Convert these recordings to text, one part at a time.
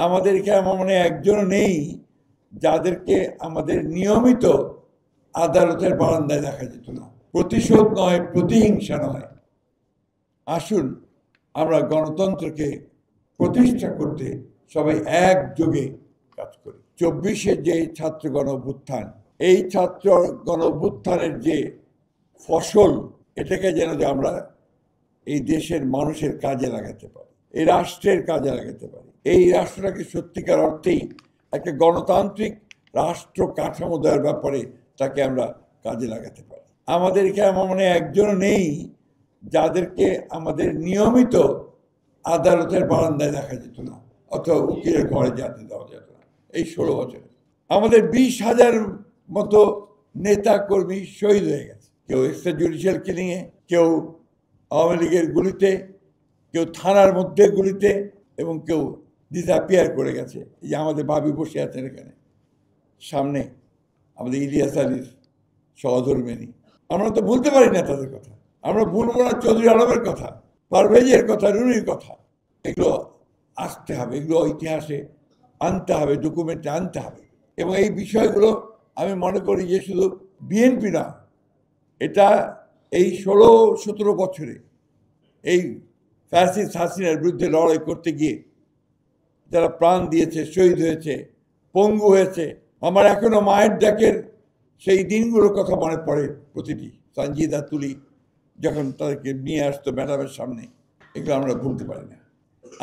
আমাদেরকে এমন মনে একজনও নেই যাদেরকে আমাদের নিয়মিত আদালতের বারান্দায় দেখা যেত না। প্রতিশোধ নয়, প্রতিহিংসা নয়, আসুন আমরা গণতন্ত্রকে প্রতিষ্ঠা করতে সবাই একযোগে কাজ করি। 24-এ যে ছাত্র গণ অভ্যুত্থান, এই ছাত্র গণ অভ্যুত্থানের যে ফসল, এটাকে যেন আমরা এই দেশের মানুষের কাজে লাগাতে পারি, এই রাষ্ট্রের কাজে লাগাতে পারি, এই রাষ্ট্রটাকে সত্যিকার অর্থেই একটা গণতান্ত্রিক রাষ্ট্র কাঠামো দেওয়ার ব্যাপারে তাকে আমরা কাজে লাগাতে পারি। আমাদেরকে এমন মনে একজনও নেই যাদেরকে আমাদের নিয়মিত আদালতের বারান্দায় দেখা যেত না, অথবা উকিলের ঘরে যেতে দেওয়া যেত না। এই 16 বছরে আমাদের 20,000 মতো নেতা কর্মী শহীদ হয়ে গেছে, কেউ এক্সট্রা জুডিশিয়াল কিলিংয়ে, কেউ আওয়ামী লীগের গুলিতে, কেউ থানার মধ্যে গুলিতে, এবং কেউ ডিসঅ্যাপিয়ার করে গেছে। এই যে আমাদের ভাবি বসে আছেন এখানে সামনে, আমাদের ইলিয়াস আলীর সহধর্মিণী, আমরা তো ভুলতে পারি না তাদের কথা। আমরা ভুলবো না চৌধুরী আলমের কথা, পারভেজের কথা, রুনির কথা। এগুলো আসতে হবে, এগুলো ইতিহাসে আনতে হবে, ডকুমেন্টে আনতে হবে। এবং এই বিষয়গুলো আমি মনে করি যে শুধু বিএনপি না, এটা এই 16-17 বছরে এই ফ্যাসিস্ট হাসিনার বিরুদ্ধে লড়াই করতে গিয়ে যারা প্রাণ দিয়েছে, শহীদ হয়েছে, পঙ্গু হয়েছে, আমার এখনো মায়ের ডাকের সেই দিনগুলোর কথা মনে পড়ে প্রতিটি। সঞ্জিদা তুলি যখন তাদেরকে নিয়ে আসতো ম্যাডামের সামনে, এগুলো আমরা ভুলতে পারি না।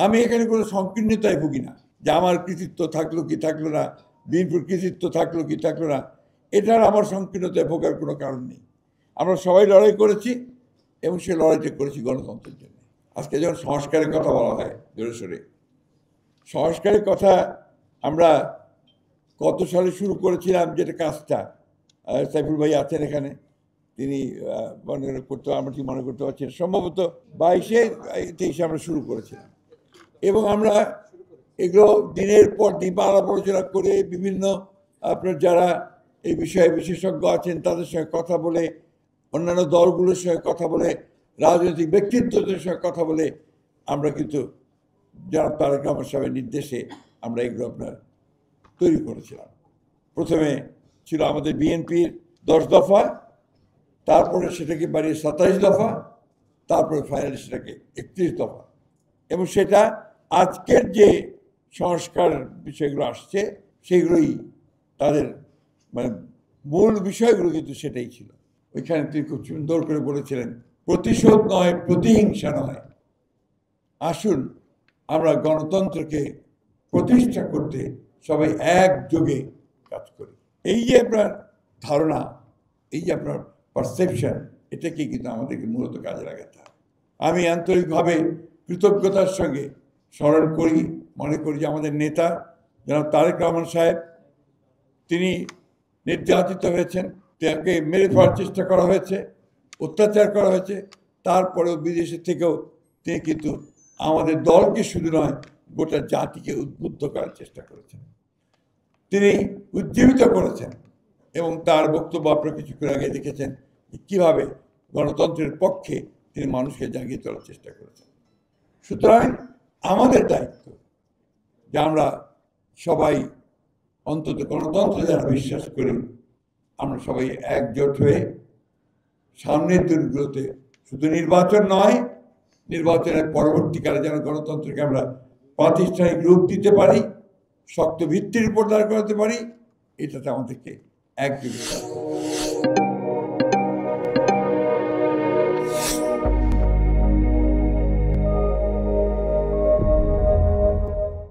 আমি এখানে কোনো সংকীর্ণতায় ভুগি না যে আমার কৃতিত্ব থাকলো কি থাকলো না, বিএনপির কৃতিত্ব থাকলো কি থাকলো না, এটার আমার সংকীর্ণতায় ভোগার কোনো কারণ নেই। আমরা সবাই লড়াই করেছি এবং সে লড়াইটা করেছি গণতন্ত্রের জন্য। আজকে যখন সংস্কারের কথা বলা হয় জোরে সোরে, সংস্কারের কথা আমরা কত সালে শুরু করেছিলাম, যেটা কাজটা সাইফুল ভাই আছেন এখানে, তিনি মনে করতে, আমরা ঠিক মনে করতে পারছি, সম্ভবত 22-23 আমরা শুরু করেছিলাম। এবং আমরা এগুলো দিনের পর দিন আলাপ আলোচনা করে বিভিন্ন আপনার যারা এই বিষয়ে বিশেষজ্ঞ আছেন তাদের সঙ্গে কথা বলে, অন্যান্য দলগুলোর সঙ্গে কথা বলে, রাজনৈতিক ব্যক্তিত্বদের সঙ্গে কথা বলে আমরা কিন্তু যারা তারেক রহমান সাহেবের নির্দেশে আমরা এগুলো আপনার তৈরি করেছিলাম। প্রথমে ছিল আমাদের বিএনপির 10 দফা, তারপরে সেটাকে বাড়িয়ে 27 দফা, তারপরে ফাইনালি সেটাকে 31 দফা। এবং সেটা আজকের যে সংস্কার বিষয়গুলো আসছে সেগুলোই তাদের মানে মূল বিষয়গুলো কিন্তু সেটাই ছিল। ওইখানে তিনি খুব সুন্দর করে বলেছিলেন, প্রতিশোধ নয়, প্রতিহিংসা নয়, আসুন আমরা গণতন্ত্রকে প্রতিষ্ঠা করতে সবাই একযোগে কাজ করি। এই যে আপনার ধারণা, এই যে আপনার পারসেপশন, এটাকে কিন্তু আমাদেরকে মূলত কাজে লাগাতে হবে। আমি আন্তরিকভাবে কৃতজ্ঞতার সঙ্গে স্মরণ করি, মনে করি যে আমাদের নেতা জনাব তারেক রহমান সাহেব, তিনি নির্যাতিত হয়েছেন, তাকে মেরে ফেলার চেষ্টা করা হয়েছে, অত্যাচার করা হয়েছে, তারপরেও বিদেশের থেকেও তিনি কিন্তু আমাদের দলকে শুধু নয় গোটা জাতিকে উদ্বুদ্ধ করার চেষ্টা করেছেন, তিনি উজ্জীবিত করেছেন। এবং তার বক্তব্য আপনারা কিছুক্ষণ আগে দেখেছেন কীভাবে গণতন্ত্রের পক্ষে তিনি মানুষকে জাগিয়ে তোলার চেষ্টা করেছেন। সুতরাং আমাদের দায়িত্ব যে আমরা সবাই অন্তত গণতন্ত্রে যারা বিশ্বাস করি, আমরা সবাই একজোট হয়ে সামনের দিনগুলোতে শুধু নির্বাচন নয়, নির্বাচনের পরবর্তীকালে যেন গণতন্ত্রকে আমরা প্রাতিষ্ঠানিক রূপ দিতে পারি, শক্ত ভিত্তির উপর দাঁড় করাতে পারি, এটাতে আমাদেরকে একযোগে